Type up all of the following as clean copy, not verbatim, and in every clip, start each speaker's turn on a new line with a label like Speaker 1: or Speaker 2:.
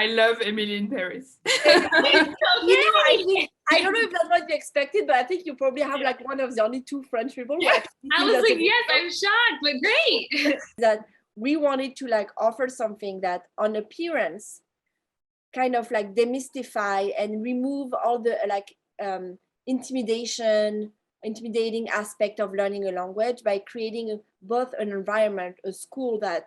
Speaker 1: I love Emily in Paris.
Speaker 2: I don't know if that's what you expected, but I think you probably have like one of the only two French people.
Speaker 3: I was like, yes, I'm shocked, but great.
Speaker 2: That we wanted to like offer something that on appearance kind of like demystify and remove all the like intimidating aspect of learning a language by creating both an environment, a school that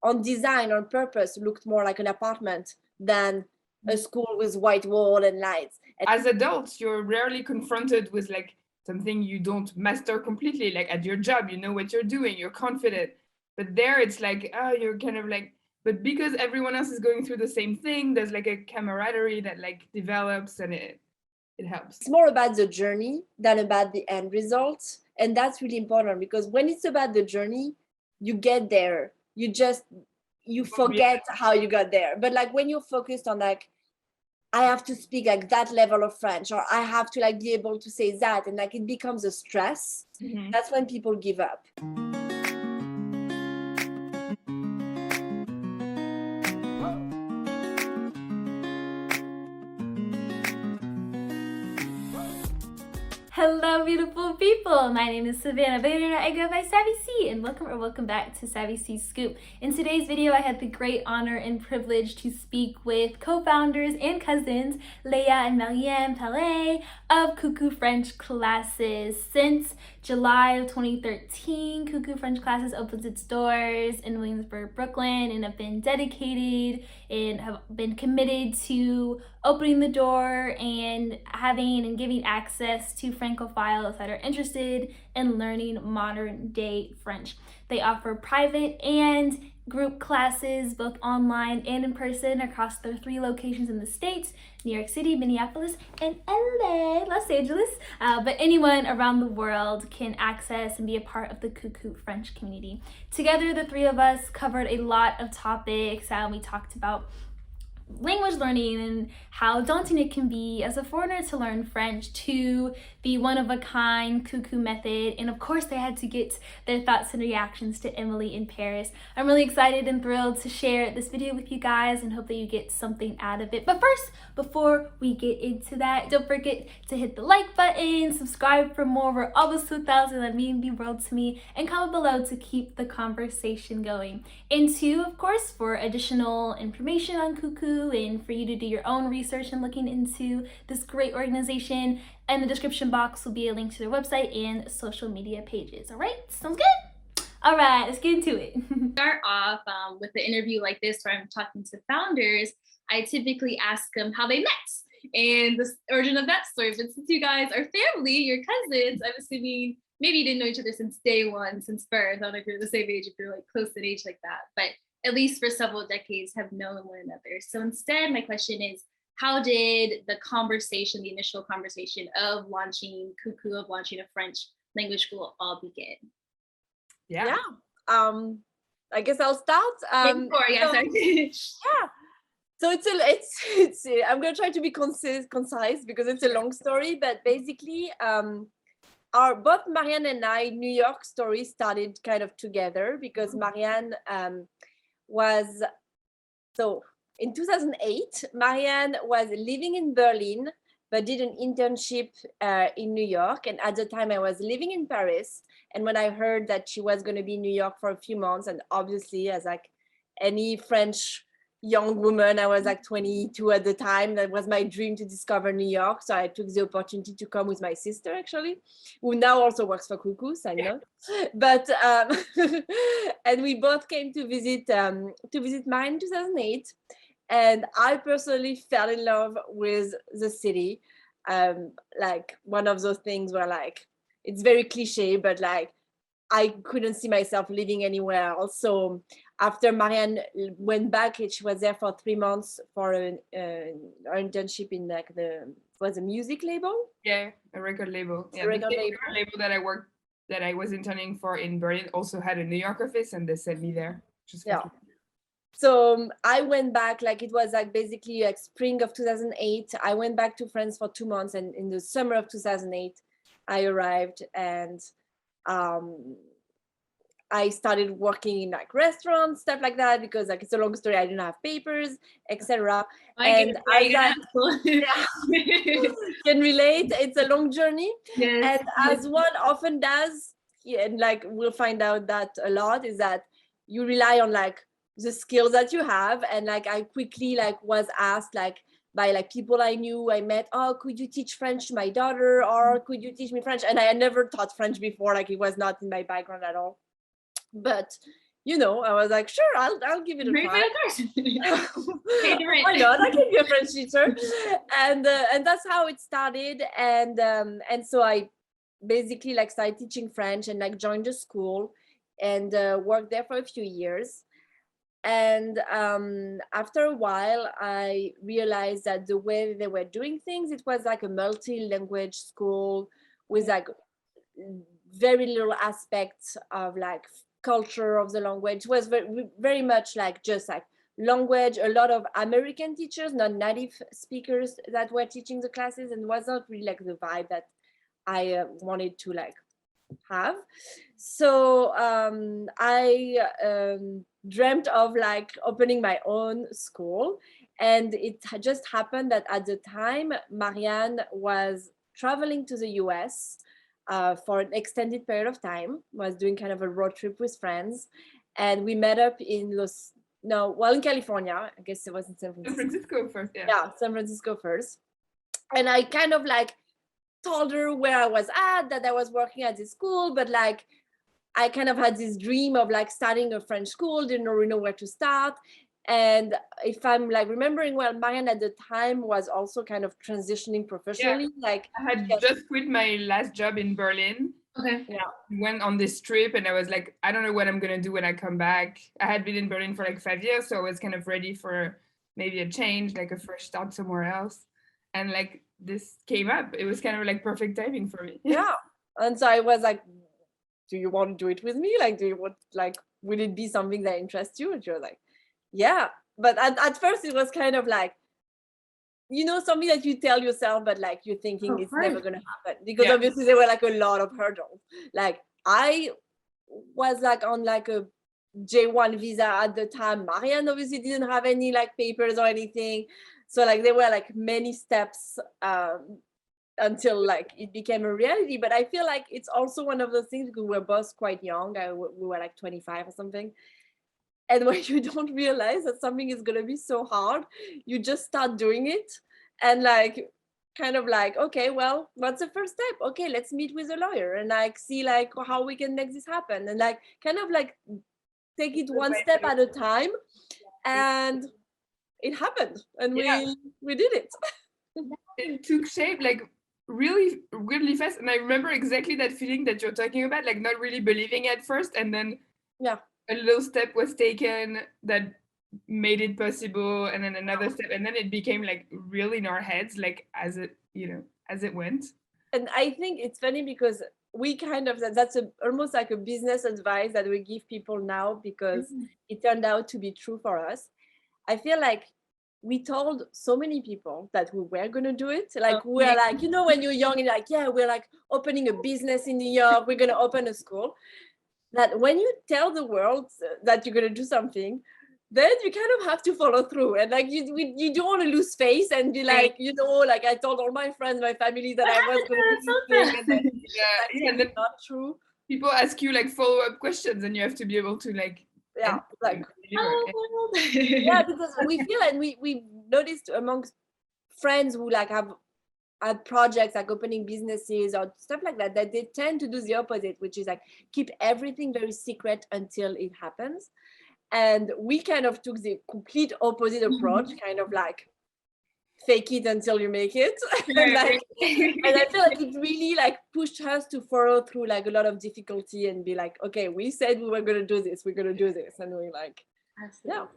Speaker 2: on design, on purpose, looked more like an apartment than a school with white wall and lights.
Speaker 1: As adults, you're rarely confronted with like something you don't master completely. Like at your job, you know what you're doing, you're confident. But there it's like, oh, you're kind of like, but because everyone else is going through the same thing, there's like a camaraderie that like develops, and it helps.
Speaker 2: It's more about the journey than about the end result. And that's really important, because when it's about the journey, you get there. You forget how you got there. But like when you're focused on like, I have to speak like that level of French, or I have to like be able to say that, and like it becomes a stress, that's when people give up.
Speaker 4: Hello, beautiful people. My name is Savannah Bader. I go by Savvy C, and welcome back to Savvy C Scoop. In today's video, I had the great honor and privilege to speak with co-founders and cousins Léa and Marianne Perret of Coucou French Classes. Since July of 2013, Coucou French Classes opens its doors in Williamsburg, Brooklyn, and have been dedicated and have been committed to opening the door and having and giving access to francophiles that are interested in learning modern day French. They offer private and group classes, both online and in person, across their 3 locations in the States: New York City, Minneapolis, and LA, Los Angeles. But anyone around the world can access and be a part of the Coucou French community. Together, the 3 of us covered a lot of topics. We talked about language learning and how daunting it can be as a foreigner to learn French, to the one-of-a-kind Cuckoo method, and of course they had to get their thoughts and reactions to Emily in Paris. I'm really excited and thrilled to share this video with you guys and hope that you get something out of it. But first, before we get into that, don't forget to hit the like button, subscribe for more. We're almost 2,000, that means the world to me, and comment below to keep the conversation going. And 2, of course, for additional information on Cuckoo and for you to do your own research and looking into this great organization, in the description box will be a link to their website and social media pages. All right, sounds good? All right, let's get into it.
Speaker 3: Start off with the interview like this, where I'm talking to founders. I typically ask them how they met and the origin of that story. But since you guys are family, you're cousins, I'm assuming maybe you didn't know each other since day one, since birth. I don't know if you're the same age, if you're like close in age like that, but at least for several decades have known one another. So instead, my question is, how did the conversation, the initial conversation of launching Cuckoo, of launching a French language school, all begin?
Speaker 2: Yeah. I guess I'll start. So it's I'm gonna try to be concise because it's a long story, but basically both Marianne and I New York story started kind of together, because Marianne in 2008, Marianne was living in Berlin, but did an internship in New York. And at the time I was living in Paris. And when I heard that she was going to be in New York for a few months, and obviously as like any French young woman, I was like 22 at the time. That was my dream, to discover New York. So I took the opportunity to come with my sister, actually, who now also works for Cuckoo, side note. But and we both came to visit Marianne in 2008. And I personally fell in love with the city. Like one of those things where like, it's very cliche, but like I couldn't see myself living anywhere else. So after Marianne went back, she was there for 3 months for an internship in like was a music label.
Speaker 1: Yeah, a record label. Yeah,
Speaker 2: record
Speaker 1: label that I was interning for in Berlin also had a New York office, and they sent me there.
Speaker 2: So I went back, like it was like basically like spring of 2008. I went back to France for 2 months, and in the summer of 2008, I arrived, and I started working in like restaurants, stuff like that, because like it's a long story. I didn't have papers, etc. And as I can relate, it's a long journey.
Speaker 3: Yes.
Speaker 2: And as one often does, and like we'll find out that a lot, is that you rely on like the skills that you have. And like I quickly like was asked like by like people I knew, I met, oh, could you teach French to my daughter, or could you teach me French? And I had never taught French before, like it was not in my background at all. But you know, I was like, sure, I'll give it a try. Why not? I can be a French teacher. And that's how it started. And so I basically like started teaching French and like joined a school and worked there for a few years. And after a while, I realized that the way they were doing things, it was like a multi-language school with like very little aspects of like culture of the language. It was very, very much like just like language, a lot of American teachers, not native speakers that were teaching the classes, and was not really like the vibe that I wanted to like have. So I dreamt of like opening my own school, and it just happened that at the time Marianne was traveling to the US for an extended period of time, was doing kind of a road trip with friends, and we met up in in California. I guess it was in San
Speaker 1: Francisco first.
Speaker 2: Yeah, San Francisco first. And I kind of like told her where I was at, that I was working at this school, but like I kind of had this dream of like starting a French school, didn't really know where to start. And if I'm like remembering well, Marianne at the time was also kind of transitioning professionally.
Speaker 1: Yeah.
Speaker 2: Like
Speaker 1: I had just quit my last job in Berlin.
Speaker 3: Okay.
Speaker 2: Yeah.
Speaker 1: Went on this trip and I was like, I don't know what I'm gonna do when I come back. I had been in Berlin for like 5 years, so I was kind of ready for maybe a change, like a fresh start somewhere else. And like this came up. It was kind of like perfect timing for me.
Speaker 2: Yeah. And so I was like, do you want to do it with me? Like, do you want, like, would it be something that interests you? And she was like, yeah. But at first it was kind of like, you know, something that you tell yourself, but like you're thinking it's never going to happen, because obviously there were like a lot of hurdles. Like I was like on like a J1 visa at the time. Marianne obviously didn't have any like papers or anything. So like there were like many steps until like it became a reality. But I feel like it's also one of those things, because we're both quite young. We were like 25 or something. And when you don't realize that something is going to be so hard, you just start doing it. And like, kind of like, okay, well, what's the first step? Okay, let's meet with a lawyer and like see like how we can make this happen. And like, kind of like take it one step at a time. And it happened. And we did it.
Speaker 1: It took shape like really, really fast. And I remember exactly that feeling that you're talking about, like not really believing at first. And then a little step was taken that made it possible, and then another step, and then it became like really in our heads, like as it, you know, as it went.
Speaker 2: And I think it's funny because we kind of, that's almost like a business advice that we give people now, because it turned out to be true for us. I feel like we told so many people that we were going to do it. Like we're like, you know, when you're young and like, yeah, we're like opening a business in New York, we're going to open a school. That when you tell the world that you're going to do something, then you kind of have to follow through. And like you don't want to lose face and be like, you know, like I told all my friends, my family that I was going to do this thing. And then,
Speaker 1: and then
Speaker 2: not true.
Speaker 1: People ask you like follow-up questions and you have to be able to like,
Speaker 2: because we feel, and we noticed amongst friends who like have projects like opening businesses or stuff like that, that they tend to do the opposite, which is like keep everything very secret until it happens. And we kind of took the complete opposite approach, kind of like fake it until you make it. And I feel like it really like pushed us to follow through like a lot of difficulty and be like, okay, we said we were going to do this, we're going to do this. And we're like,
Speaker 3: absolutely.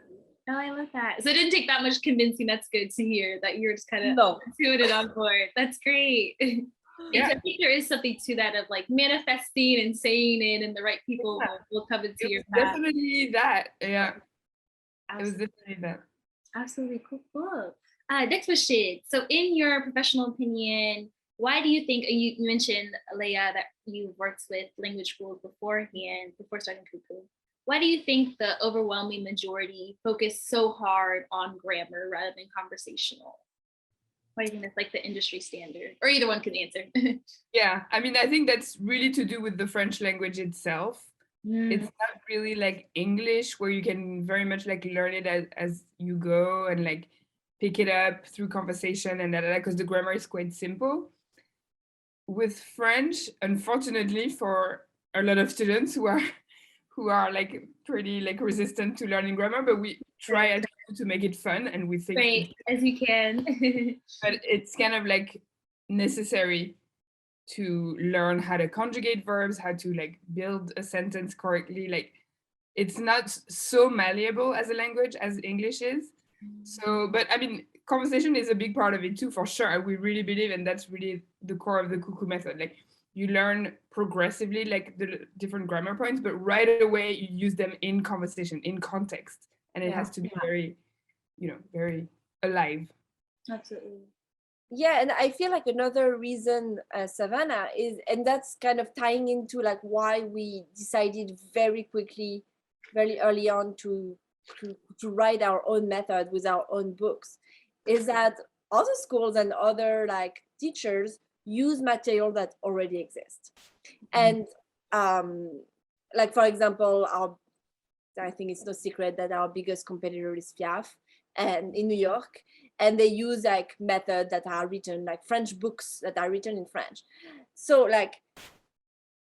Speaker 3: Oh, I love that. So it didn't take that much convincing. That's good to hear that you're just kind of doing it on board. That's great. I think there is something to that of like manifesting and saying it, and the right people will come into your path.
Speaker 1: Definitely that. Yeah. Absolutely. It was definitely that.
Speaker 3: Absolutely. Cool. Next question. So in your professional opinion, why do you think, you mentioned, Léa, that you worked with language schools beforehand, before starting Cuckoo. Why do you think the overwhelming majority focus so hard on grammar rather than conversational? Why do you think that's like the industry standard? Or either one can answer.
Speaker 1: Yeah, I mean, I think that's really to do with the French language itself. It's not really like English, where you can very much like learn it as you go and like pick it up through conversation and that, because the grammar is quite simple. With French, unfortunately, for a lot of students who are like pretty like resistant to learning grammar, but we try as to make it fun, and we think
Speaker 3: Great, as you can.
Speaker 1: but it's kind of like necessary to learn how to conjugate verbs, how to like build a sentence correctly. Like, it's not so malleable as a language as English is. So, but I mean, conversation is a big part of it too, for sure. We really believe, and that's really the core of the Cuckoo method. Like, you learn progressively like the different grammar points, but right away you use them in conversation, in context, and it has to be very, very alive.
Speaker 3: Absolutely.
Speaker 2: Yeah, and I feel like another reason, Savannah, is, and that's kind of tying into like why we decided very quickly, very early on to write our own method with our own books, is that other schools and other like teachers use material that already exists. And like, for example, I think it's no secret that our biggest competitor is Piaf, and in New York, and they use like methods that are written, like French books that are written in French. So like,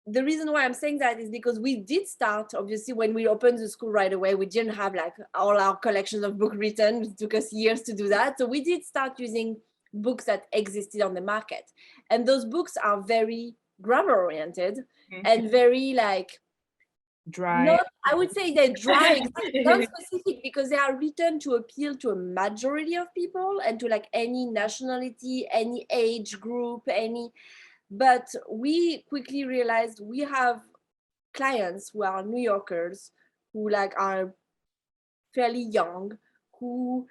Speaker 2: the reason why I'm saying that is because we did start, obviously, when we opened the school right away, we didn't have like all our collections of books written. It took us years to do that. So we did start using books that existed on the market. And those books are very grammar oriented and very like
Speaker 1: dry.
Speaker 2: I would say they're dry, non-specific, because they are written to appeal to a majority of people and to like any nationality, any age group, but we quickly realized we have clients who are New Yorkers, who like are fairly young, who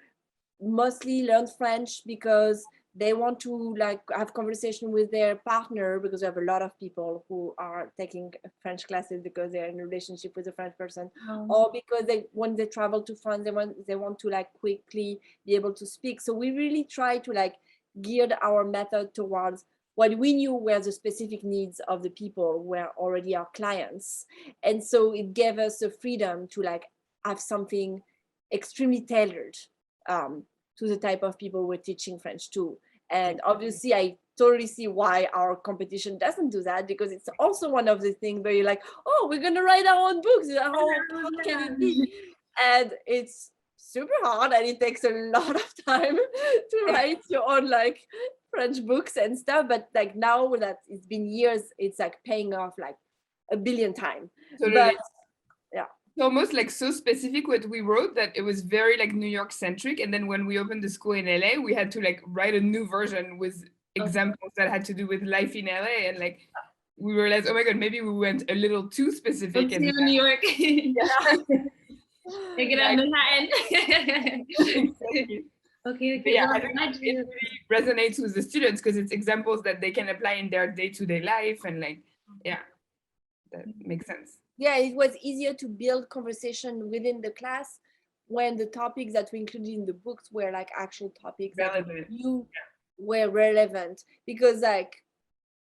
Speaker 2: mostly learn French because they want to like have conversation with their partner, because we have a lot of people who are taking French classes because they're in a relationship with a French person, or because when they travel to France, they want to like quickly be able to speak. So we really try to like geared our method towards what we knew were the specific needs of the people who were already our clients. And so it gave us the freedom to like have something extremely tailored to the type of people we're teaching French to. And obviously I totally see why our competition doesn't do that, because it's also one of the things where you're like, oh, we're gonna write our own books, how hard can it be? And it's super hard, and it takes a lot of time to write your own like French books and stuff, but like now that it's been years, it's like paying off like a billion times.
Speaker 1: Totally.
Speaker 2: But yeah,
Speaker 1: it's almost like so specific what we wrote that it was very like New York centric, and then when we opened the school in LA, we had to like write a new version with examples that had to do with life in LA, and like we realized, oh my god, maybe we went a little too specific.
Speaker 3: And New York. Take it out Manhattan.
Speaker 1: Exactly.
Speaker 3: Okay.
Speaker 1: Yeah,
Speaker 3: well,
Speaker 1: I think it really resonates with the students because it's examples that they can apply in their day-to-day life, and like, yeah, that makes sense.
Speaker 2: Yeah, it was easier to build conversation within the class when the topics that we included in the books were like actual topics that you were relevant. Because like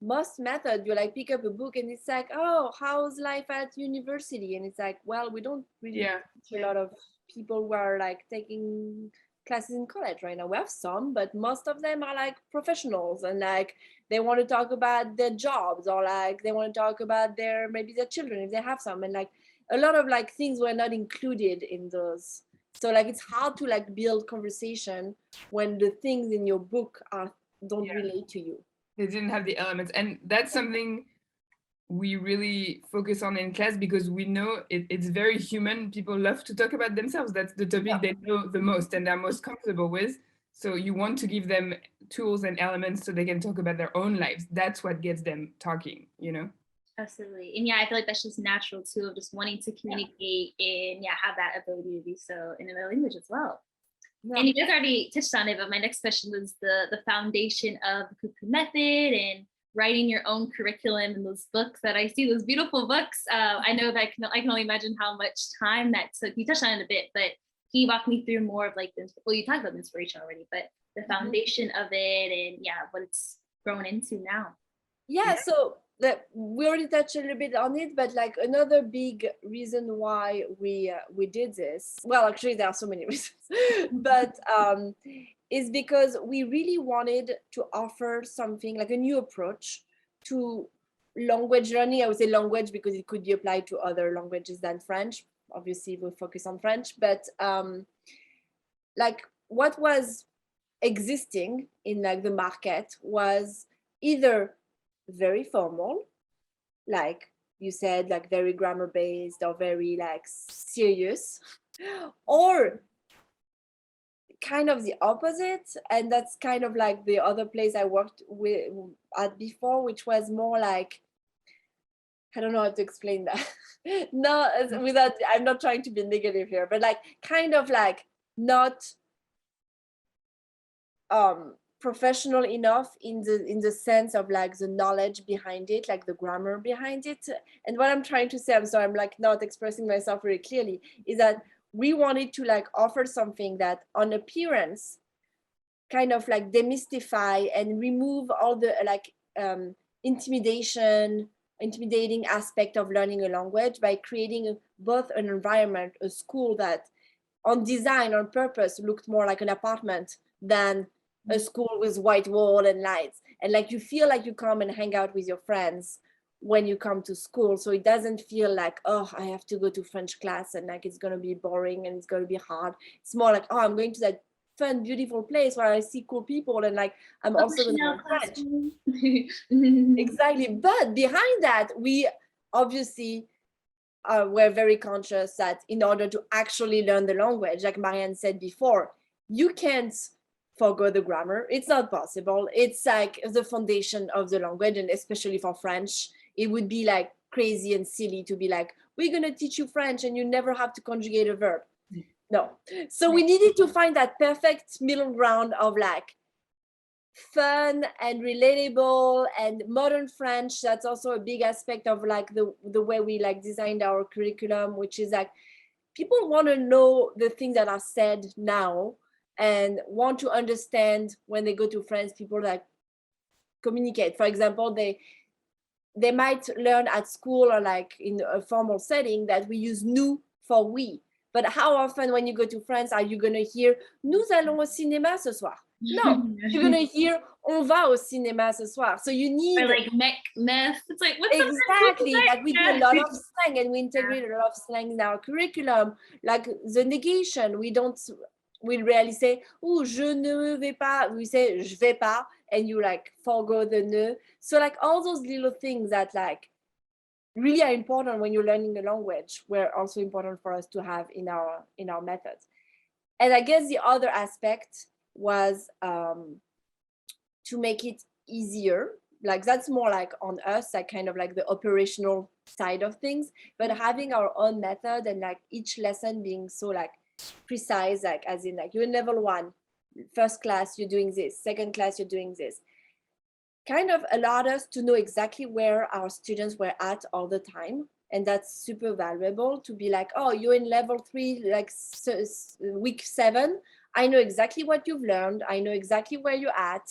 Speaker 2: most method, you like pick up a book and it's like, oh, how's life at university? And it's like, well, we don't really teach a lot of people who are like taking classes in college right now. We have some, but most of them are like professionals, and like they want to talk about their jobs, or like they want to talk about maybe their children if they have some, and like a lot of like things were not included in those. So like it's hard to like build conversation when the things in your book don't relate to you.
Speaker 1: They didn't have the elements, and that's something we really focus on in class, because we know it's very human. People love to talk about themselves. That's the topic they know the most and they're most comfortable with. So you want to give them tools and elements so they can talk about their own lives. That's what gets them talking, you know?
Speaker 3: Absolutely. And yeah, I feel like that's just natural too, of just wanting to communicate and have that ability to do so in another language as well.
Speaker 2: Yeah.
Speaker 3: And you guys already touched on it, but my next question was the foundation of the Cuckoo method and writing your own curriculum and those books that I see, those beautiful books. I know that I can only imagine how much time that took. You touched on it a bit, but can you walk me through more of like this? Well, you talked about the inspiration already, but the foundation of it and what it's grown into now.
Speaker 2: Yeah, so we already touched a little bit on it, but like another big reason why we did this, well, actually there are so many reasons, but is because we really wanted to offer something like a new approach to language learning. I would say language because it could be applied to other languages than French. Obviously, we'll focus on French, but like what was existing in like the market was either very formal, like you said, like very grammar based or very like serious, or kind of the opposite. And that's kind of like the other place I worked at before, which was more like, I don't know how to explain that. No, without, I'm not trying to be negative here, but like kind of like not professional enough in the sense of like the knowledge behind it, like the grammar behind it. And what I'm trying to say, I'm sorry, I'm like not expressing myself very clearly, is that we wanted to like offer something that on appearance kind of like demystify and remove all the like intimidating aspect of learning a language by creating both an environment, a school that on design, on purpose, looked more like an apartment than a school with white wall and lights. And like you feel like you come and hang out with your friends when you come to school. So it doesn't feel like, oh, I have to go to French class and like it's going to be boring and it's going to be hard. It's more like, oh, I'm going to that fun, beautiful place where I see cool people and like I'm also going to learn French. Exactly. But behind that, we obviously were very conscious that in order to actually learn the language, like Marianne said before, you can't forgo the grammar. It's not possible. It's like the foundation of the language, and especially for French, it would be like crazy and silly to be like, we're going to teach you French and you never have to conjugate a verb. No. So we needed to find that perfect middle ground of like fun and relatable and modern French. That's also a big aspect of like the way we like designed our curriculum, which is like people want to know the things that are said now and want to understand when they go to France, people that communicate. For example, they might learn at school or like in a formal setting that we use nous for we. But how often when you go to France are you going to hear nous allons au cinéma ce soir? No, you're going to hear on va au cinéma ce soir. So you need...
Speaker 3: Or like mec, meth. It's like, what's
Speaker 2: exactly, like we do a lot of slang and we integrate a lot of slang in our curriculum. Like the negation, we rarely say, oh, je ne vais pas. We say, je vais pas, and you like forgo the ne. So like all those little things that like really are important when you're learning a language were also important for us to have in our methods. And I guess the other aspect was to make it easier. Like that's more like on us, like kind of like the operational side of things, but having our own method and like each lesson being so like precise, like as in like you're in level 1, first class you're doing this, second class you're doing this, kind of allowed us to know exactly where our students were at all the time. And that's super valuable to be like, oh, you're in level 3, like week 7, I know exactly what you've learned, I know exactly where you're at.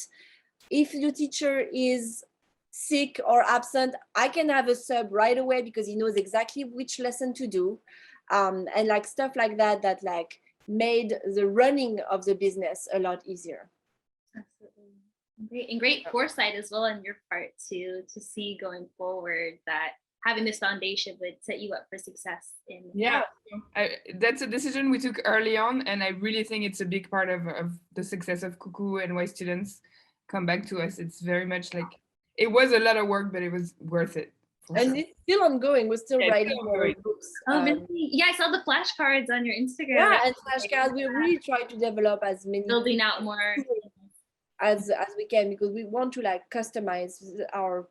Speaker 2: If your teacher is sick or absent, I can have a sub right away because he knows exactly which lesson to do. And like stuff like that, that like made the running of the business a lot easier.
Speaker 3: Absolutely. And great foresight as well on your part to see going forward that having this foundation would set you up for success.
Speaker 1: That's a decision we took early on, and I really think it's a big part of the success of Cuckoo and why students come back to us. It's very much like, it was a lot of work, but it was worth it.
Speaker 2: And sure. It's still ongoing. We're still writing more books.
Speaker 3: Oh, really? Yeah, I saw the flashcards on your Instagram.
Speaker 2: Yeah, and flashcards. We really try to develop as many,
Speaker 3: building out more
Speaker 2: as we can, because we want to like customize our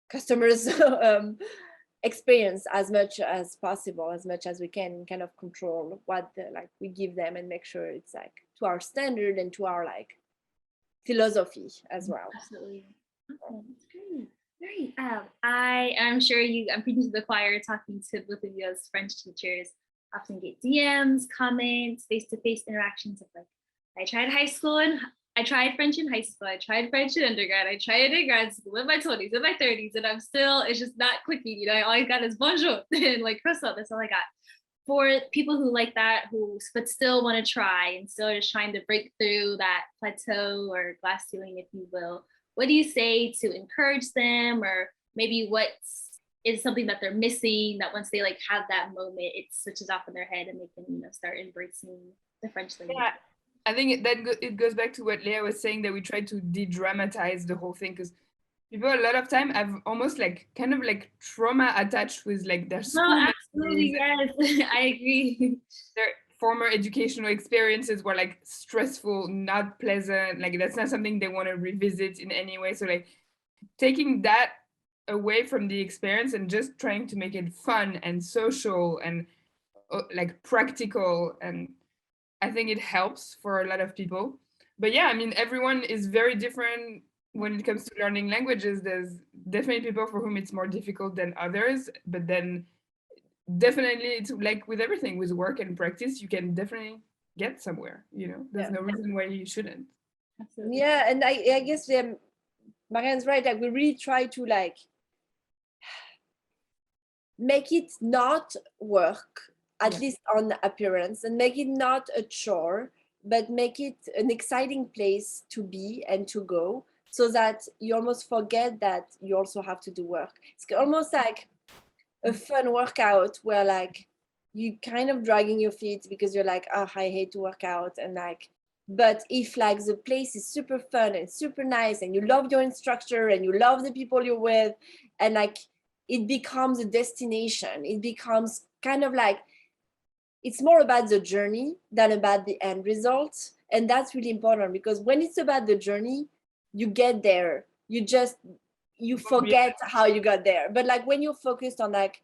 Speaker 2: customers' experience as much as possible, as much as we can, kind of control what like we give them and make sure it's like our standard and to our like philosophy as well.
Speaker 3: Absolutely. Awesome. That's great. Great. I'm sure I'm preaching to the choir, talking to both of you as French teachers. Often get DMs, comments, face-to-face interactions of like, I tried French in high school, I tried French in undergrad, I tried it in grad school in my 20s, in my 30s, and it's just not clicking. You know, all I got is bonjour and like croissant. That's all I got. For people who like that, but still want to try and still just trying to break through that plateau or glass ceiling, if you will, what do you say to encourage them, or maybe what is something that they're missing that once they like have that moment, it switches off in their head and they can start embracing the French language?
Speaker 1: Yeah, I think it goes back to what Léa was saying, that we try to de-dramatize the whole thing, because people a lot of time have almost like kind of like trauma attached with like their school.
Speaker 3: No, absolutely, yes. I agree.
Speaker 1: Their former educational experiences were like stressful, not pleasant, like that's not something they want to revisit in any way. So like taking that away from the experience and just trying to make it fun and social and like practical, and I think it helps for a lot of people. But yeah, I mean, everyone is very different when it comes to learning languages. There's definitely people for whom it's more difficult than others, but then definitely it's like with everything, with work and practice, you can definitely get somewhere, there's no reason why you shouldn't.
Speaker 2: Absolutely. Yeah, and I guess Marianne's right, like we really try to like make it not work, at least on appearance, and make it not a chore, but make it an exciting place to be and to go, so that you almost forget that you also have to do work. It's almost like a fun workout where like you kind of dragging your feet because you're like, oh, I hate to work out, and like, but if like the place is super fun and super nice and you love your instructor and you love the people you're with, and like it becomes a destination, it becomes kind of like, it's more about the journey than about the end result. And that's really important, because when it's about the journey, you get there, you forget how you got there. But like when you're focused on like,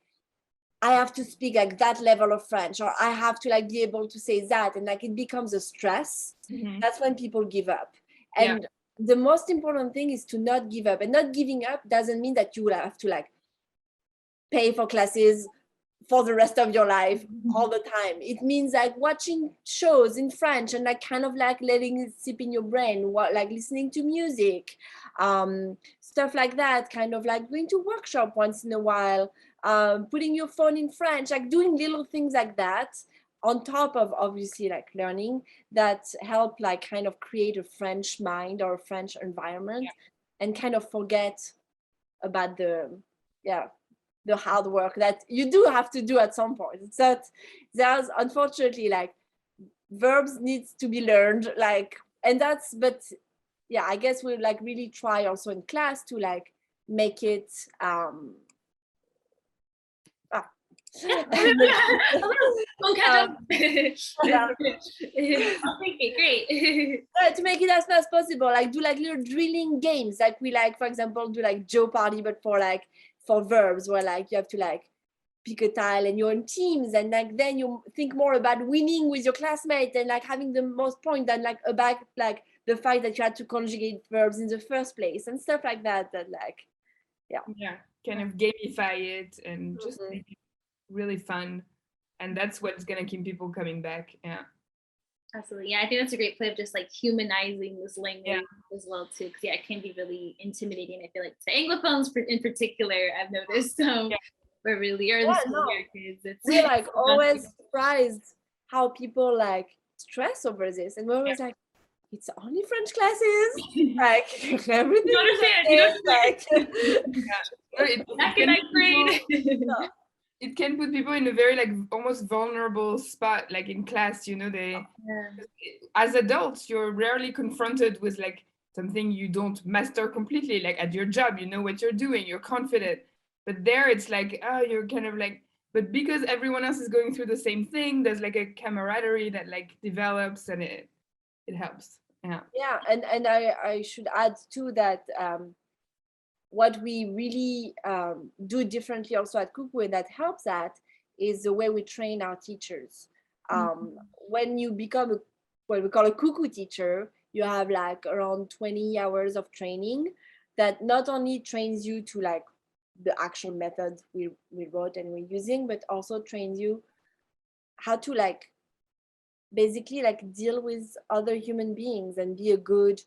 Speaker 2: I have to speak like that level of French, or I have to like be able to say that, and like it becomes a stress, that's when people give up. And the most important thing is to not give up. And not giving up doesn't mean that you will have to like pay for classes for the rest of your life all the time. It means like watching shows in French and like kind of like letting it sip in your brain, like listening to music, stuff like that, kind of like going to workshop once in a while, putting your phone in French, like doing little things like that on top of obviously like learning, that help like kind of create a French mind or a French environment, and kind of forget about the hard work that you do have to do at some point. It's that there's unfortunately like verbs needs to be learned, like, and that's, but yeah, I guess we'll like really try also in class to like make it
Speaker 3: Great.
Speaker 2: to make it as fast as possible, like do like little drilling games, like we like, for example, do like Jeopardy, but for verbs, where like you have to like pick a tile and you're in teams, and like then you think more about winning with your classmates and like having the most point than like about like the fact that you had to conjugate verbs in the first place and stuff like that, that like
Speaker 1: kind of gamify it and just make it really fun, and that's what's gonna keep people coming back.
Speaker 3: Absolutely. Yeah, I think that's a great play of just like humanizing this language as well too, because it can be really intimidating. I feel like to Anglophones in particular, I've noticed we're really early school year kids.
Speaker 2: We're like always surprised how people like stress over this, and we're always like, it's only French classes, like everything.
Speaker 3: You understand? Back in ninth grade.
Speaker 1: It can put people in a very like almost vulnerable spot, like in class, as adults, you're rarely confronted with like something you don't master completely. Like at your job, you know what you're doing, you're confident, but there it's like, you're kind of like, but because everyone else is going through the same thing, there's like a camaraderie that like develops, and it helps.
Speaker 2: And I should add too that what we really do differently also at Cuckoo, and that helps that, is the way we train our teachers. When you become what we call a Cuckoo teacher, you have like around 20 hours of training that not only trains you to like the actual method we wrote and we're using, but also trains you how to like basically like deal with other human beings and be a good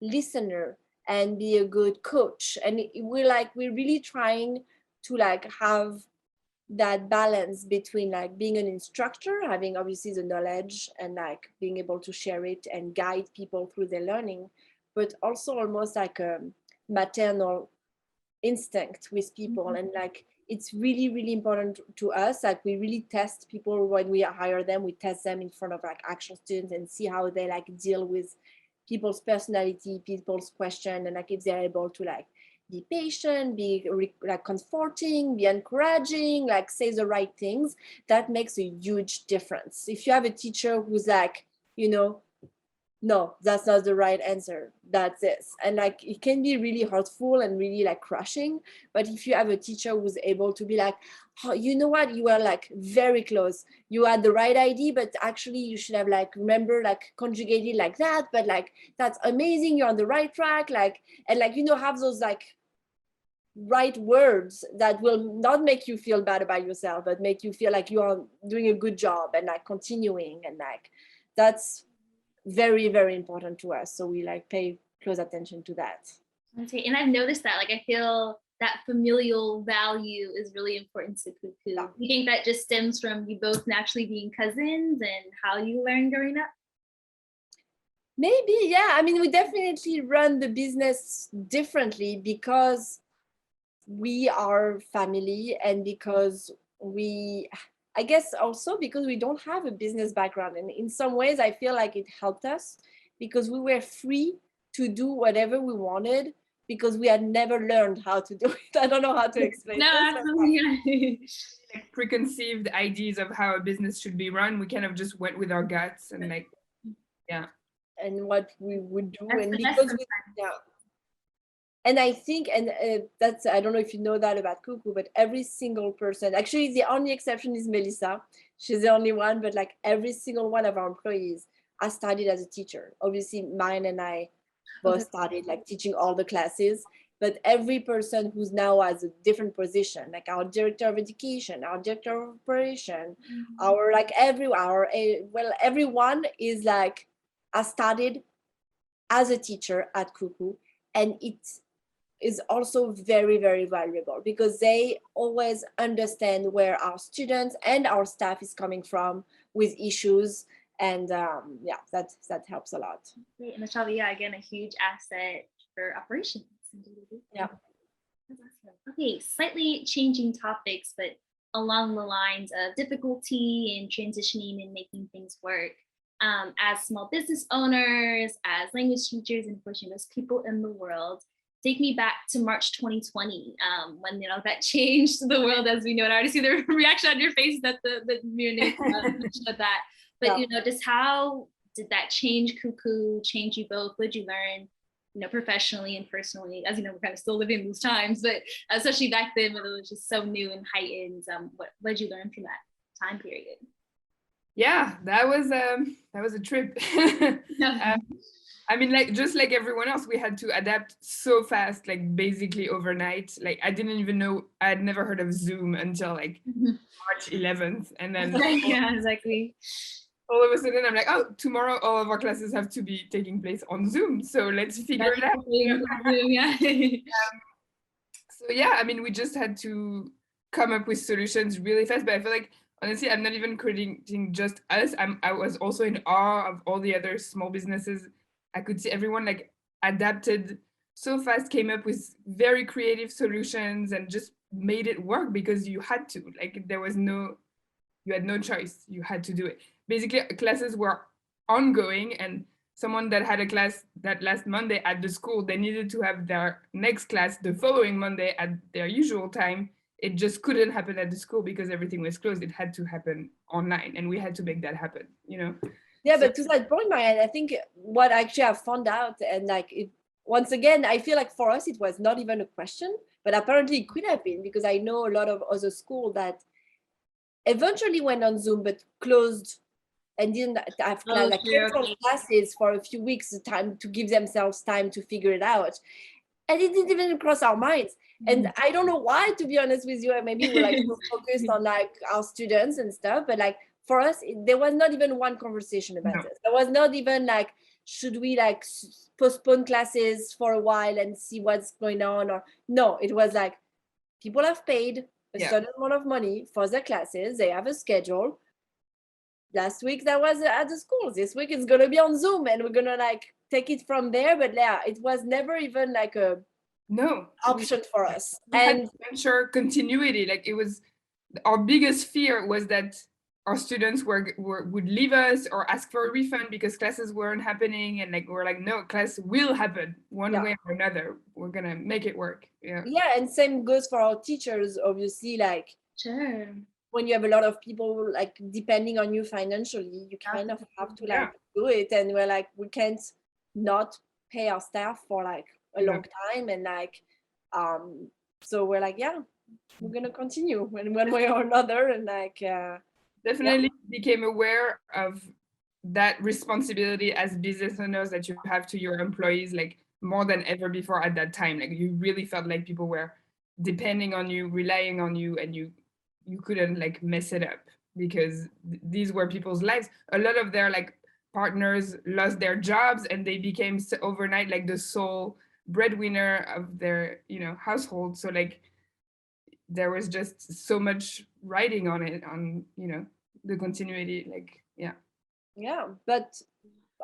Speaker 2: listener and be a good coach. And we're really trying to like have that balance between like being an instructor, having obviously the knowledge and like being able to share it and guide people through their learning, but also almost like a maternal instinct with people. And like it's really, really important to us. Like we really test people when we hire them. We test them in front of like actual students and see how they like deal with people's personality, people's question, and like if they're able to like be patient, be like comforting, be encouraging, like say the right things. That makes a huge difference. If you have a teacher who's like, you know, no, that's not the right answer, that's this, and like it can be really hurtful and really like crushing. But if you have a teacher who's able to be like, oh, you know what, you were like very close, you had the right idea, but actually you should have like remember like conjugated like that, but like that's amazing, you're on the right track, like, and like, you know, have those like right words that will not make you feel bad about yourself, but make you feel like you are doing a good job and like continuing. And like that's very, very important to us. So we like pay close attention to that.
Speaker 3: Okay. And I've noticed that, like, I feel that familial value is really important to Cuckoo.
Speaker 2: Yeah.
Speaker 3: You think that just stems from you both naturally being cousins and how you learned growing up?
Speaker 2: Maybe, yeah. I mean, we definitely run the business differently because we are family, and because I guess also because we don't have a business background. And in some ways, I feel like it helped us because we were free to do whatever we wanted because we had never learned how to do it. I don't know how to explain
Speaker 3: No,
Speaker 2: this.
Speaker 3: absolutely.
Speaker 1: Like preconceived ideas of how a business should be run. We kind of just went with our guts and like, yeah.
Speaker 2: And what we would do.
Speaker 3: That's
Speaker 2: And
Speaker 3: the best
Speaker 2: because
Speaker 3: sometimes.
Speaker 2: yeah. And I think, and that's, I don't know if you know that about Cuckoo, but every single person, actually the only exception is Melissa. She's the only one, but like every single one of our employees has started as a teacher. Obviously, mine and I both started like teaching all the classes, but every person who's now has a different position, like our director of education, our director of operation, our like everyone is like, has started as a teacher at Cuckoo. And it's is also very, very valuable because they always understand where our students and our staff is coming from with issues. And yeah, that helps a lot.
Speaker 3: Great. And Michelle, yeah, again, a huge asset for operations.
Speaker 2: Yeah.
Speaker 3: That's awesome. Okay, slightly changing topics, but along the lines of difficulty in transitioning and making things work. As small business owners, as language teachers, and of course, most people in the world, take me back to March 2020, when that changed the world as we know it. I already see the reaction on your face that your name said that. But
Speaker 2: Yeah.
Speaker 3: Just how did that change Cuckoo? Change you both? What did you learn? Professionally and personally. As you know, we're kind of still living those times, but especially back then when it was just so new and heightened. What did you learn from that time period?
Speaker 1: Yeah, that was a trip. I mean, like, just like everyone else, we had to adapt so fast, like basically overnight. Like I didn't even know, I had never heard of Zoom until like March 11th. And then
Speaker 3: yeah, exactly.
Speaker 1: all of a sudden I'm like, oh, tomorrow all of our classes have to be taking place on Zoom. So let's figure it out.
Speaker 3: Yeah.
Speaker 1: So yeah, I mean, we just had to come up with solutions really fast. But I feel like, honestly, I'm not even crediting just us. I was also in awe of all the other small businesses. I could see everyone like adapted so fast, came up with very creative solutions and just made it work because you had to. Like you had no choice. You had to do it. Basically, classes were ongoing, and someone that had a class that last Monday at the school, they needed to have their next class the following Monday at their usual time. It just couldn't happen at the school because everything was closed. It had to happen online, and we had to make that happen,
Speaker 2: Yeah, but to that point, Marianne, I think what actually I found out, and like once again, I feel like for us it was not even a question, but apparently it could have been, because I know a lot of other schools that eventually went on Zoom but closed and didn't have
Speaker 3: Oh,
Speaker 2: like
Speaker 3: true.
Speaker 2: control classes for a few weeks, time to give themselves time to figure it out. And it didn't even cross our minds. And I don't know why, to be honest with you, maybe we're like so focused on like our students and stuff, but like for us, there was not even one conversation about it. There was not even like, should we like postpone classes for a while and see what's going on? Or no, it was like, people have paid a certain amount of money for their classes. They have a schedule. Last week that was at the school. This week it's gonna be on Zoom, and we're gonna like take it from there. But yeah, it was never even like a option for us.
Speaker 1: And ensure continuity. Like it was, our biggest fear was that our students would leave us or ask for a refund because classes weren't happening, and like we're like, no, class will happen one way or another. We're gonna make it work.
Speaker 2: Yeah, and same goes for our teachers, obviously. Like,
Speaker 3: sure,
Speaker 2: when you have a lot of people like depending on you financially, you kind of have to like do it, and we're like, we can't not pay our staff for like a long time, and like so we're like, we're gonna continue in one way or another, and like
Speaker 1: definitely became aware of that responsibility as business owners that you have to your employees, like more than ever before at that time. Like you really felt like people were depending on you, relying on you, and you couldn't like mess it up, because these were people's lives. A lot of their like partners lost their jobs, and they became overnight like the sole breadwinner of their household. So like there was just so much riding on it, on the continuity, like
Speaker 2: but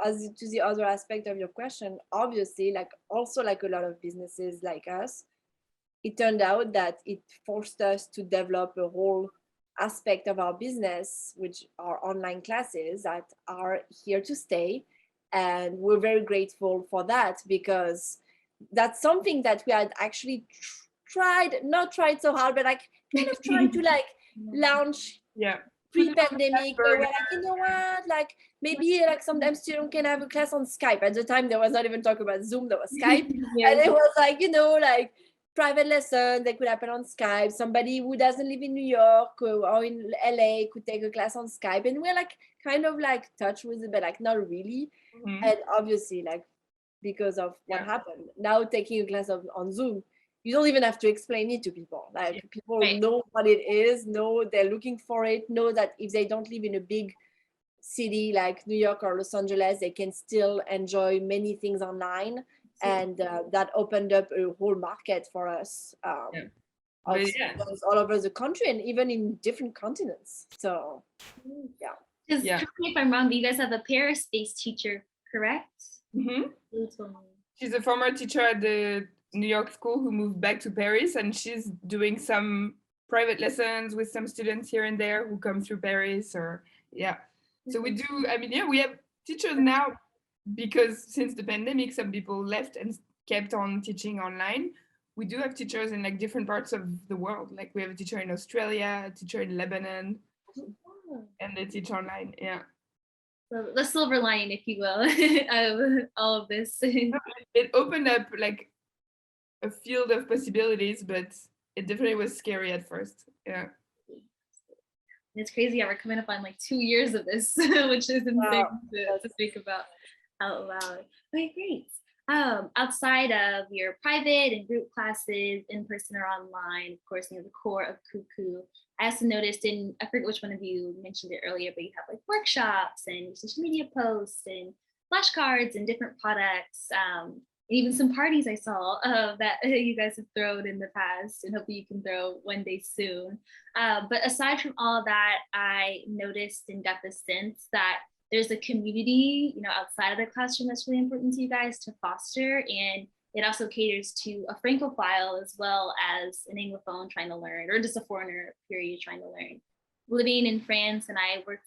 Speaker 2: as to the other aspect of your question, obviously, like also like a lot of businesses like us, it turned out that it forced us to develop a whole aspect of our business, which are online classes that are here to stay. And we're very grateful for that, because that's something that we had actually not tried so hard, but like kind of tried to like launch pre-pandemic. But we're like, you know what, like maybe like sometimes students can have a class on Skype. At the time, there was not even talk about Zoom, there was Skype. And it was like, like private lessons that could happen on Skype. Somebody who doesn't live in New York or in LA could take a class on Skype. And we're like kind of like touch with it, but like not really. And obviously, like because of what happened, now taking a class on Zoom, you don't even have to explain it to people. Like people know what it is, know they're looking for it, know that if they don't live in a big city like New York or Los Angeles, they can still enjoy many things online. And that opened up a whole market for us all over the country, and even in different continents. So
Speaker 3: Because correct me if I'm wrong, but you guys have a Paris-based teacher, correct?
Speaker 1: She's a former teacher at the New York school who moved back to Paris, and she's doing some private lessons with some students here and there who come through Paris. Or so we do. I mean, we have teachers now, because since the pandemic, some people left and kept on teaching online. We do have teachers in like different parts of the world. Like we have a teacher in Australia, a teacher in Lebanon, and they teach online.
Speaker 3: So the silver lining, if you will, of all of this.
Speaker 1: It opened up like a field of possibilities, but it definitely was scary at first.
Speaker 3: It's crazy how we're coming up on like 2 years of this, which is insane to think about out loud. Okay, great. Outside of your private and group classes, in person or online, of course, the core of Cuckoo, I also noticed I forget which one of you mentioned it earlier, but you have like workshops and social media posts and flashcards and different products, and even some parties I saw that you guys have thrown in the past, and hopefully you can throw one day soon. But aside from all that, I noticed and got the sense that there's a community, outside of the classroom that's really important to you guys to foster, and it also caters to a francophile as well as an Anglophone trying to learn, or just a foreigner period trying to learn. Living in France, and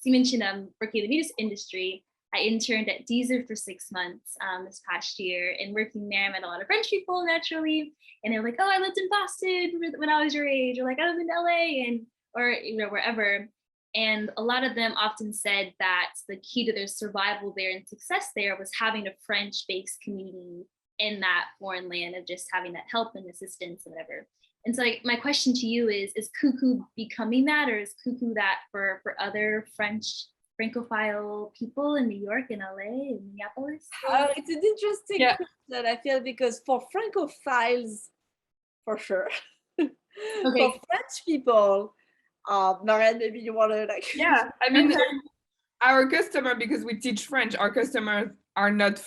Speaker 3: you mentioned working in the music industry. I interned at Deezer for 6 months this past year, and working there, I met a lot of French people naturally, and they're like, oh, I lived in Boston when I was your age, or like I lived in LA, or wherever. And a lot of them often said that the key to their survival there and success there was having a French-based community in that foreign land, of just having that help and assistance and whatever. And so my question to you is Cuckoo becoming that, or is Cuckoo that for other French francophile people in New York, in LA, in Minneapolis?
Speaker 2: It's an interesting question, I feel, because for francophiles, for sure. For French people, Marianne, maybe you want to like.
Speaker 1: Yeah, I mean, our customer, because we teach French, our customers are not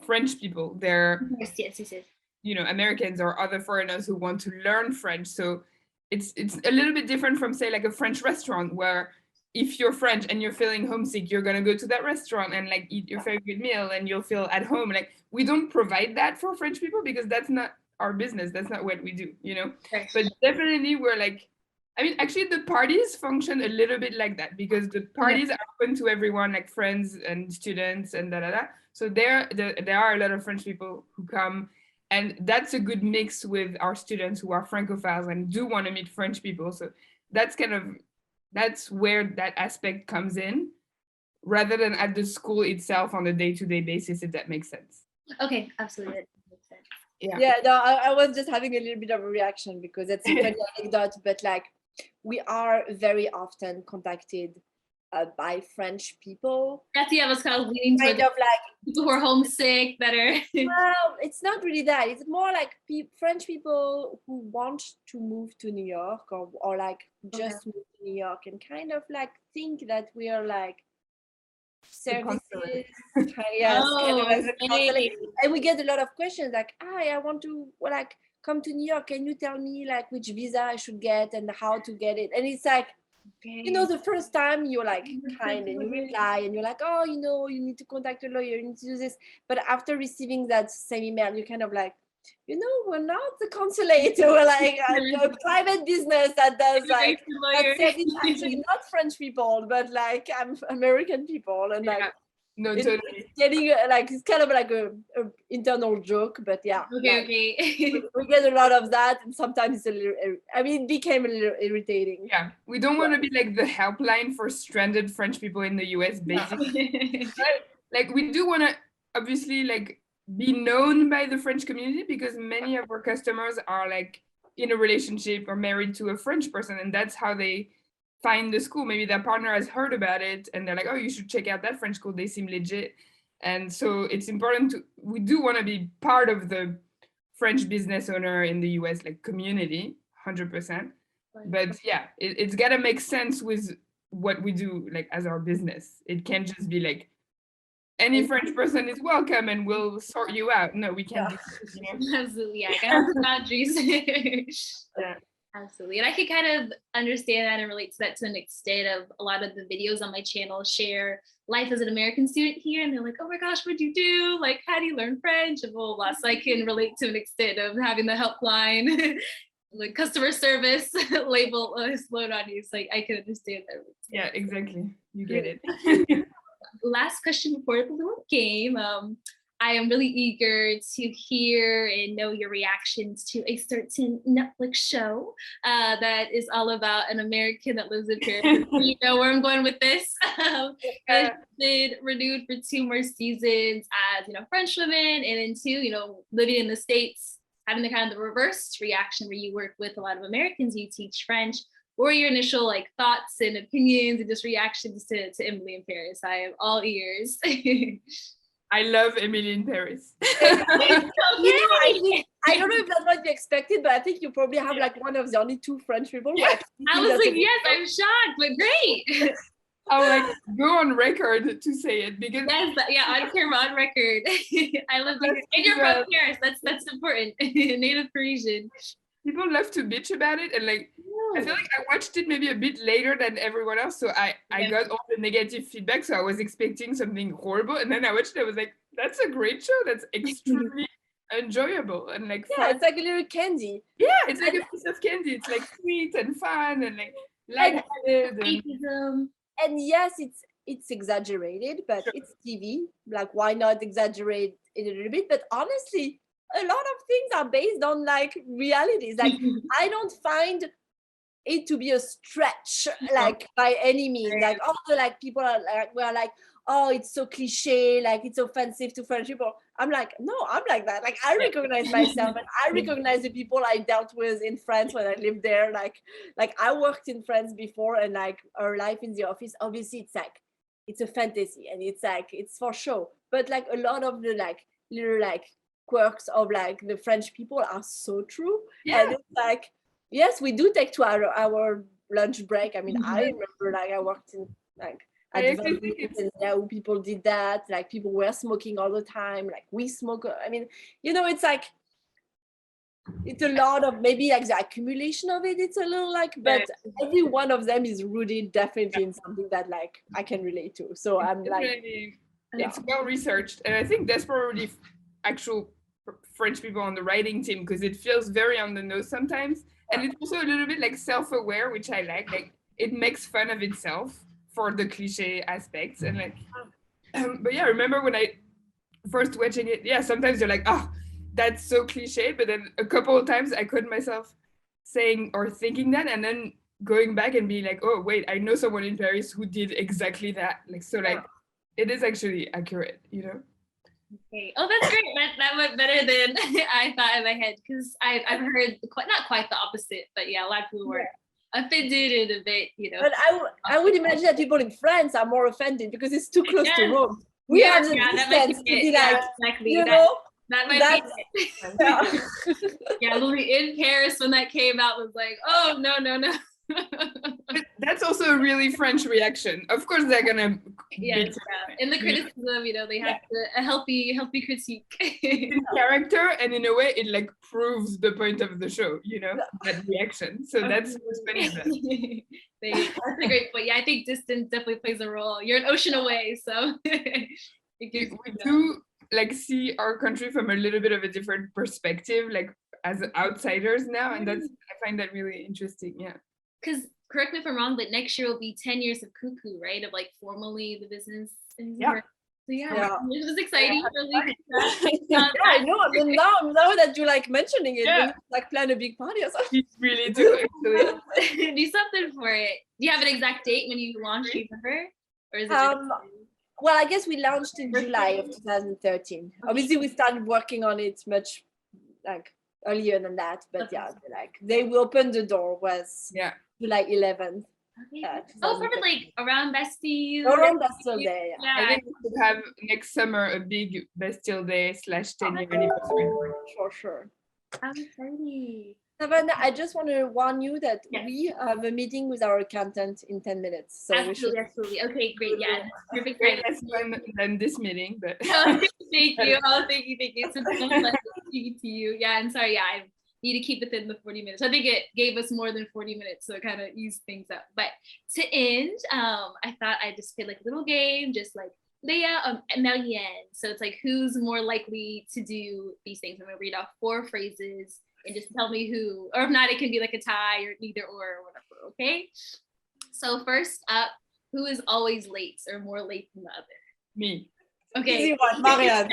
Speaker 1: French people. They're
Speaker 3: yes.
Speaker 1: you know, Americans or other foreigners who want to learn French. So it's a little bit different from, say, like a French restaurant, where if you're French and you're feeling homesick, you're gonna go to that restaurant and like eat your favorite meal and you'll feel at home. Like, we don't provide that for French people because that's not our business. That's not what we do, you know.
Speaker 3: Okay.
Speaker 1: But definitely we're like, I mean, actually the parties function a little bit like that, because the parties are open to everyone, like friends and students and So there are a lot of French people who come, and that's a good mix with our students who are francophiles and do want to meet French people. So that's where that aspect comes in, rather than at the school itself on a day-to-day basis, if that makes sense.
Speaker 3: Okay, absolutely. That makes sense.
Speaker 2: Yeah, no, I was just having a little bit of a reaction because it's a funny anecdote, but like, we are very often contacted by French people.
Speaker 3: That's I was kind of leaning
Speaker 2: kind
Speaker 3: towards
Speaker 2: of like
Speaker 3: people who are homesick, that are.
Speaker 2: Well, it's not really that. It's more like French people who want to move to New York, or like just move to New York, and kind of like think that we are like services. Yes, kind of as a consulate. And we get a lot of questions like, I want to like come to New York. Can you tell me like which visa I should get and how to get it? And it's like, you know, the first time you're like kind and you reply and you're like, oh, you know, you need to contact a lawyer, you need to do this. But after receiving that same email, you're kind of like, you know, we're not the consulate, we're like a private business that does like, that says it's actually not French people, but like American people. And like,
Speaker 1: no, totally.
Speaker 2: It's getting like, it's kind of like a internal joke, but yeah.
Speaker 3: Okay.
Speaker 2: We get a lot of that, and sometimes it's a little, I mean, it became a little irritating.
Speaker 1: Yeah, we don't want to be like the helpline for stranded French people in the US, basically. But, like, we do want to obviously like be known by the French community, because many of our customers are like in a relationship or married to a French person, and that's how they find the school. Maybe their partner has heard about it and they're like, oh, you should check out that French school, they seem legit. And so it's important we do want to be part of the French business owner in the US like community, 100%. But yeah, it's got to make sense with what we do like as our business. It can't just be like any French person is welcome and we'll sort you out. No, we can't do that, you know?
Speaker 3: Absolutely, yeah, I got boundaries.
Speaker 1: Yeah.
Speaker 3: Absolutely. And I can kind of understand that and relate to that to an extent. Of a lot of the videos on my channel share life as an American student here, and they're like, oh my gosh, what'd you do? Like, how do you learn French? And blah, blah, blah. So I can relate to an extent of having the helpline, the customer service label explode on you. So I can understand that.
Speaker 1: Yeah, exactly. You get it.
Speaker 3: Last question before the little game. I am really eager to hear and know your reactions to a certain Netflix show that is all about an American that lives in Paris. You know where I'm going with this. It's been renewed for 2 more seasons as, you know, French women, and then 2, you know, living in the States, having the kind of the reverse reaction where you work with a lot of Americans, you teach French. What are your initial like thoughts and opinions and just reactions to Emily in Paris? I am all ears.
Speaker 1: I love Emily in Paris.
Speaker 2: You know, I don't know if that's what you expected, but I think you probably have like one of the only 2 French people.
Speaker 3: Yeah. I was like, yes, I'm shocked, but great.
Speaker 1: I'll like go on record to say it, because
Speaker 3: on camera, on record. I love you. And you're from Paris. That's important. Native Parisian.
Speaker 1: People love to bitch about it, and like I feel like I watched it maybe a bit later than everyone else, so I got all the negative feedback, so I was expecting something horrible, and then I watched it, I was like, that's a great show, that's extremely enjoyable, and like
Speaker 2: fun. It's like a little candy.
Speaker 1: Yeah, it's like a piece of candy. It's like sweet and fun and like lighthearted.
Speaker 2: And yes, it's exaggerated, but it's TV. Like, why not exaggerate it a little bit? But honestly, a lot of things are based on like realities. Like, I don't find it to be a stretch, like by any means. Like, all the like people are like, we're like, oh, it's so cliche, like it's offensive to French people. I'm like, no, I'm like that. Like, I recognize myself, and I recognize the people I dealt with in France when I lived there. Like I worked in France before, and like our life in the office, obviously it's like it's a fantasy and it's for show. But like a lot of the like little like quirks of like the French people are so true.
Speaker 1: Yeah.
Speaker 2: And it's like, yes, we do take 2 hour lunch break. I mean, I remember like I worked in like at and now people did that. Like people were smoking all the time. Like we smoke. I mean, it's like it's a lot of maybe like the accumulation of it. It's a little like, but every one of them is rooted definitely in something that like I can relate to. So I'm like,
Speaker 1: it's well researched, and I think that's probably actual French people on the writing team because it feels very on the nose sometimes, and it's also a little bit like self-aware, which I like. Like it makes fun of itself for the cliche aspects, and like, but yeah, I remember when I first watching it. Yeah, sometimes you're like, oh, that's so cliche, but then a couple of times I caught myself saying or thinking that, and then going back and being like, oh wait, I know someone in Paris who did exactly that. Like so, like it is actually accurate,
Speaker 3: Okay. Oh, that's great. That went better than I thought in my head because I've heard not quite the opposite, but yeah, a lot of people were offended and a bit,
Speaker 2: But I would imagine that people in France are more offended because it's too close to Rome. We have the distance to be like,
Speaker 3: exactly. That might be it. Yeah, Louis in Paris when that came out was like, oh no.
Speaker 1: That's also a really French reaction. Of course, they're gonna.
Speaker 3: In the criticism, they have a healthy critique.
Speaker 1: In character, and in a way, it like proves the point of the show. That reaction. So that's what's funny about it.
Speaker 3: That's a great point. Yeah, I think distance definitely plays a role. You're an ocean away, so
Speaker 1: we do like see our country from a little bit of a different perspective, like as outsiders now, and that's I find that really interesting. Yeah.
Speaker 3: Because correct me if I'm wrong, but next year will be 10 years of Cuckoo, right? Of like formally the business.
Speaker 1: Yeah.
Speaker 3: So it was exciting.
Speaker 2: I know. I mean, now that you like mentioning it, we like plan a big party or something.
Speaker 1: We really do actually.
Speaker 3: Do something for it. Do you have an exact date when you launch? Do you remember? Or is it
Speaker 2: well, I guess we launched in July of 2013. Okay. Obviously, we started working on it much like earlier than that, but like they opened the door was July 11th.
Speaker 3: Okay. Probably like around Bastille.
Speaker 2: Around Bastille Day.
Speaker 1: Yeah. I think we could have next summer a big Bastille Day / 10-year anniversary.
Speaker 2: Sure.
Speaker 3: How exciting.
Speaker 2: Savannah, I just want to warn you that we have a meeting with our accountant in 10 minutes. So
Speaker 3: absolutely. Okay, great. Yeah, perfect.
Speaker 1: Less fun than this meeting, but
Speaker 3: thank you. Oh, thank you. It's a pleasure speaking to you. Yeah, and sorry. I need to keep within the 40 minutes. I think it gave us more than 40 minutes, so it kind of eased things up. But to end, I thought I'd just play like a little game, just like Léa and Marianne. So it's like who's more likely to do these things. I'm gonna read off 4 phrases. And just tell me who, or if not, it can be like a tie or neither or whatever, okay? So first up, who is always late or more late than the other?
Speaker 1: Me.
Speaker 3: Okay.
Speaker 2: Easy one, Marianne.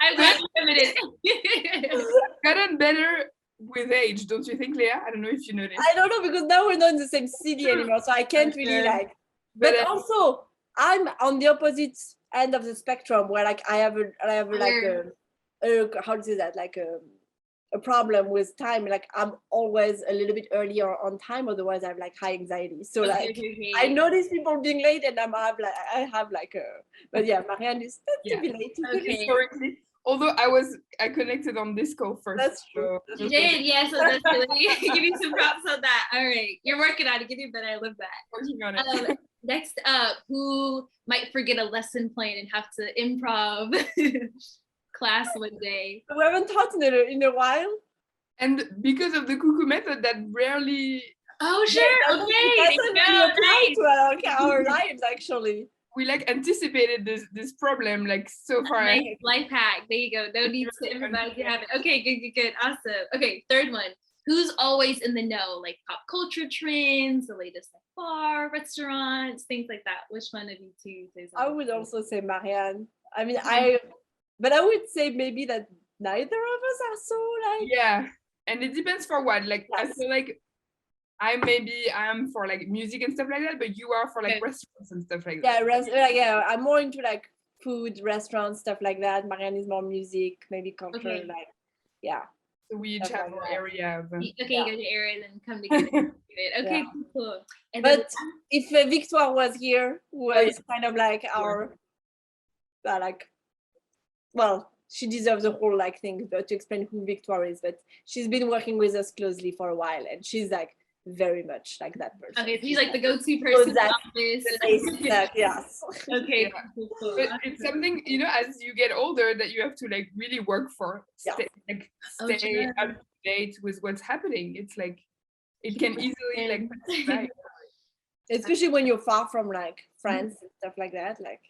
Speaker 3: I'm glad you admitted.
Speaker 1: Gotten better with age, don't you think, Léa? I don't know if you noticed.
Speaker 2: I don't know because now we're not in the same city anymore, so I can't really like. But also, I'm on the opposite end of the spectrum where like I have like how to say that, like a problem with time. Like I'm always a little bit earlier on time, otherwise I have like high anxiety. So like I notice people being late and I have like a, but yeah, Marianne is to be late.
Speaker 1: Historically, although I connected on this call first.
Speaker 2: That's true.
Speaker 3: You did, yeah, so that's really give you some props on that. All right, you're working on it, getting better. I love that.
Speaker 1: Working on it.
Speaker 3: Next up, who might forget a lesson plan and have to improv class one day?
Speaker 2: We haven't taught in a while,
Speaker 1: and because of the Cuckoo method, that rarely.
Speaker 3: Oh sure, okay.
Speaker 2: Doesn't really apply to our lives actually.
Speaker 1: We like anticipated this problem like so far.
Speaker 3: Nice life hack. There you go. No need to improvise. You have it. Okay, good. Awesome. Okay, third one. Who's always in the know, like pop culture trends, the latest like bar, restaurants, things like that? Which one of you two says?
Speaker 2: I would also say Marianne. I mean, but I would say maybe that neither of us are so like.
Speaker 1: Yeah, and it depends for what. Like yes. I feel like I am for like music and stuff like that, but you are for like restaurants and stuff like that.
Speaker 2: Yeah, I'm more into like food, restaurants, stuff like that. Marianne is more music, maybe culture, like yeah.
Speaker 1: So we each
Speaker 2: Stuff
Speaker 1: have
Speaker 2: like
Speaker 1: our
Speaker 2: that.
Speaker 1: area of.
Speaker 3: Okay,
Speaker 2: Yeah.
Speaker 3: you go to Aaron and come together. Okay,
Speaker 2: Yeah.
Speaker 3: cool. And then,
Speaker 2: But if Victoire was here, who was kind of like our, like, well, she deserves a whole like thing to explain who Victoire is, but she's been working with us closely for a while, and she's like very much like that person.
Speaker 3: okay, so she's like the go-to person in the
Speaker 2: that-
Speaker 3: office.
Speaker 2: yes.
Speaker 3: Okay,
Speaker 1: Yeah.
Speaker 3: cool.
Speaker 1: But it's something, you know, as you get older that you have to like really work for.
Speaker 2: Yeah.
Speaker 3: Oh,
Speaker 1: Stay
Speaker 3: sure.
Speaker 1: up to date with what's happening. It's like it can easily like pass you by.
Speaker 2: Especially when you're far from like friends and stuff like that. Like,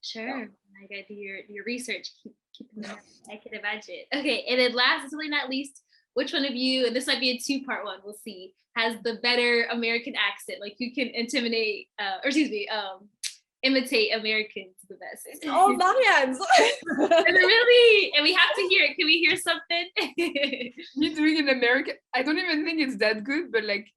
Speaker 3: Sure. I gotta do your research. Keep in mind. I can imagine. Okay, and then last, but certainly not least, which one of you, and this might be a two-part one, we'll see, has the better American accent? Like you can imitate Americans the best.
Speaker 2: oh, Marianne's.
Speaker 3: Really? And we have to hear it. Can we hear something?
Speaker 1: Me doing an American, I don't even think it's that good, but like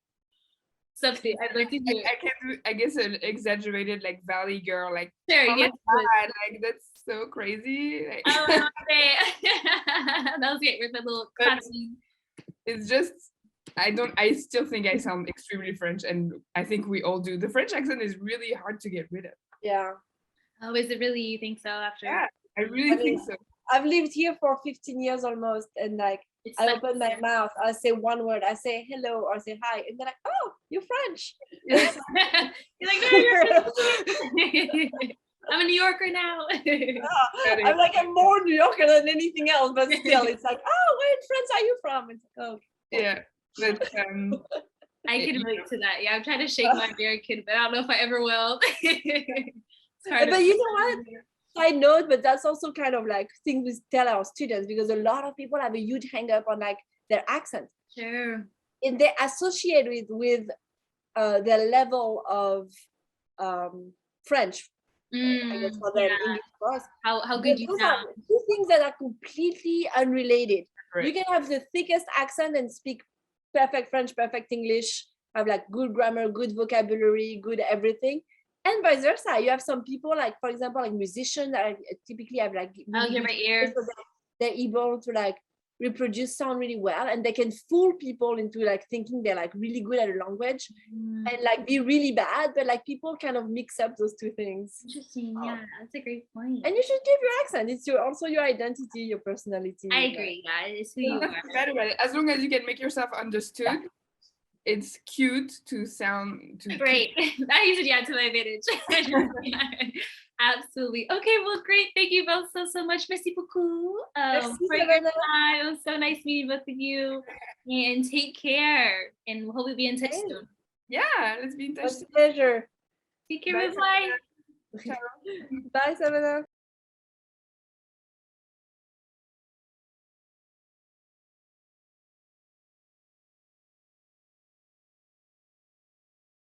Speaker 3: Something. I'd like to hear.
Speaker 1: I can do, I guess, an exaggerated like Valley girl, like
Speaker 3: Sure,
Speaker 1: oh my
Speaker 3: yes.
Speaker 1: God, like that's so crazy. Like,
Speaker 3: Oh, okay. That was great with the little clapping.
Speaker 1: it's just I still think I sound extremely French, and I think we all do. The French accent is really hard to get rid of.
Speaker 2: Yeah.
Speaker 3: Oh, is it really? You think so? After
Speaker 1: Yeah, I really think so.
Speaker 2: I've lived here for 15 years almost, and like
Speaker 3: it's
Speaker 2: I
Speaker 3: like-
Speaker 2: open my mouth, I say one word, I say hello or say hi, and they're like, oh, you're French.
Speaker 3: You're like, no, you're I'm a New Yorker now.
Speaker 2: I'm like, I'm more New Yorker than anything else, but still, it's like, oh, where in France are you from? It's like, oh.
Speaker 1: Yeah, but
Speaker 3: I can relate to that. Yeah, I'm trying to shake my American, but I don't know if I ever will. It's hard.
Speaker 2: But you know what? Side note, but that's also kind of like things we tell our students, because a lot of people have a huge hang up on like their accent.
Speaker 3: Sure.
Speaker 2: And they associate it with their level of French, I guess, for them, English for us.
Speaker 3: How good you
Speaker 2: Those
Speaker 3: sound.
Speaker 2: are two things that are completely unrelated.
Speaker 1: Right.
Speaker 2: You can have the thickest accent and speak perfect French, perfect English, have like good grammar, good vocabulary, good everything, and vice versa. You have some people, like for example, like musicians that typically have like
Speaker 3: I'll hear my ear.
Speaker 2: so they're able to like reproduce sound really well, and they can fool people into like thinking they're like really good at a language and like be really bad, but like people kind of mix up those two things.
Speaker 3: Interesting. Yeah, that's a great point.
Speaker 2: And you should keep your accent. It's also your identity, your personality.
Speaker 3: I agree, guys. It's who you
Speaker 1: Don't
Speaker 3: are.
Speaker 1: feel bad about it. As long as you can make yourself understood, it's cute to sound to
Speaker 3: Great. I use it, yeah, to my advantage. Absolutely. Okay, well, great. Thank you both so much. Merci beaucoup.
Speaker 2: Merci,
Speaker 3: For your
Speaker 2: Savannah.
Speaker 3: time. It was so nice meeting both of you. And take care. And we'll hopefully be in touch soon.
Speaker 1: Yeah, let's be in touch.
Speaker 2: It's a pleasure.
Speaker 3: Take care.
Speaker 1: Bye,
Speaker 3: Bye-bye.
Speaker 1: Savannah. Ciao.
Speaker 2: Bye, Savannah.